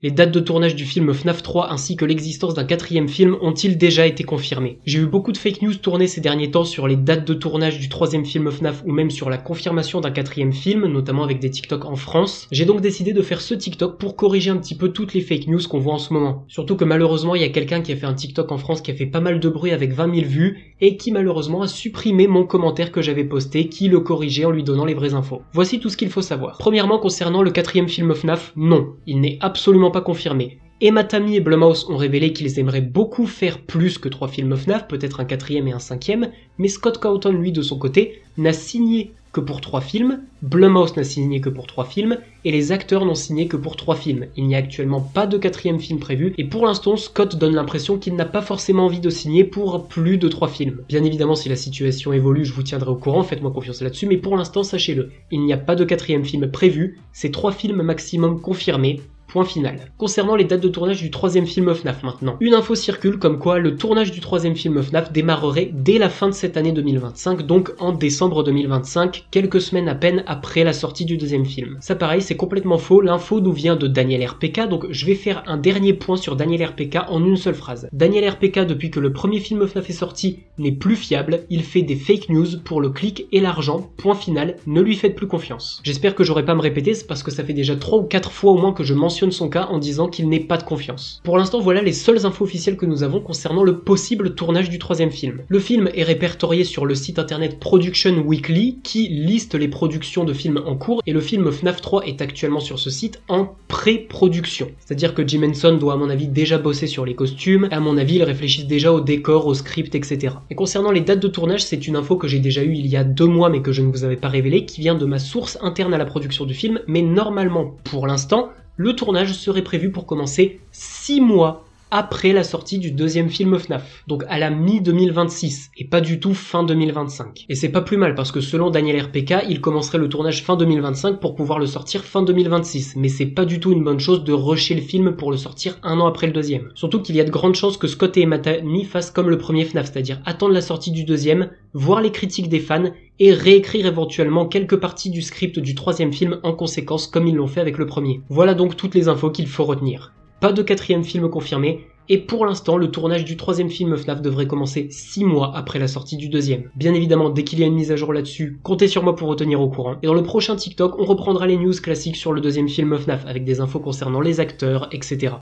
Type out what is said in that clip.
Les dates de tournage du film FNAF 3 ainsi que l'existence d'un quatrième film ont-ils déjà été confirmés? J'ai eu beaucoup de fake news tournées ces derniers temps sur les dates de tournage du troisième film FNAF ou même sur la confirmation d'un quatrième film, notamment avec des TikTok en France. J'ai donc décidé de faire ce TikTok pour corriger un petit peu toutes les fake news qu'on voit en ce moment. Surtout que malheureusement il y a quelqu'un qui a fait un TikTok en France qui a fait pas mal de bruit avec 20 000 vues et qui malheureusement a supprimé mon commentaire que j'avais posté, qui le corrigeait en lui donnant les vraies infos. Voici tout ce qu'il faut savoir. Premièrement, concernant le quatrième film FNAF, non, il n'est absolument pas confirmé. Emma Tammy et Blumhouse ont révélé qu'ils aimeraient beaucoup faire plus que 3 films FNAF, peut-être un quatrième et un cinquième, mais Scott Cawthon, lui, de son côté, n'a signé que pour 3 films, Blumhouse n'a signé que pour 3 films, et les acteurs n'ont signé que pour 3 films. Il n'y a actuellement pas de quatrième film prévu, et pour l'instant, Scott donne l'impression qu'il n'a pas forcément envie de signer pour plus de 3 films. Bien évidemment, si la situation évolue, je vous tiendrai au courant, faites-moi confiance là-dessus, mais pour l'instant, sachez-le, il n'y a pas de quatrième film prévu, c'est 3 films maximum confirmés. Point final. Concernant les dates de tournage du troisième film FNAF maintenant. Une info circule comme quoi le tournage du troisième film FNAF démarrerait dès la fin de cette année 2025, donc en décembre 2025, quelques semaines à peine après la sortie du deuxième film. Ça pareil, c'est complètement faux, l'info nous vient de Daniel RPK, donc je vais faire un dernier point sur Daniel RPK en une seule phrase. Daniel RPK, depuis que le premier film FNAF est sorti, n'est plus fiable, il fait des fake news pour le clic et l'argent, point final, ne lui faites plus confiance. J'espère que j'aurai pas à me répéter, c'est parce que ça fait déjà 3 ou 4 fois au moins que je mentionne son cas en disant qu'il n'est pas de confiance. Pour l'instant, voilà les seules infos officielles que nous avons concernant le possible tournage du troisième film. Le film est répertorié sur le site internet Production Weekly qui liste les productions de films en cours et le film FNAF 3 est actuellement sur ce site en pré-production. C'est-à-dire que Jim Henson doit à mon avis déjà bosser sur les costumes, à mon avis ils réfléchissent déjà au décor, au script, etc. Et concernant les dates de tournage, c'est une info que j'ai déjà eue il y a 2 mois mais que je ne vous avais pas révélée, qui vient de ma source interne à la production du film, mais normalement, pour l'instant, le tournage serait prévu pour commencer 6 mois après la sortie du deuxième film FNAF, donc à la mi-2026, et pas du tout fin 2025. Et c'est pas plus mal, parce que selon Daniel RPK, il commencerait le tournage fin 2025 pour pouvoir le sortir fin 2026, mais c'est pas du tout une bonne chose de rusher le film pour le sortir 1 an après le deuxième. Surtout qu'il y a de grandes chances que Scott et Emma Tammy fassent comme le premier FNAF, c'est-à-dire attendre la sortie du deuxième, voir les critiques des fans, et réécrire éventuellement quelques parties du script du troisième film en conséquence comme ils l'ont fait avec le premier. Voilà donc toutes les infos qu'il faut retenir. Pas de quatrième film confirmé, et pour l'instant, le tournage du troisième film FNAF devrait commencer 6 mois après la sortie du deuxième. Bien évidemment, dès qu'il y a une mise à jour là-dessus, comptez sur moi pour vous tenir au courant. Et dans le prochain TikTok, on reprendra les news classiques sur le deuxième film FNAF, avec des infos concernant les acteurs, etc.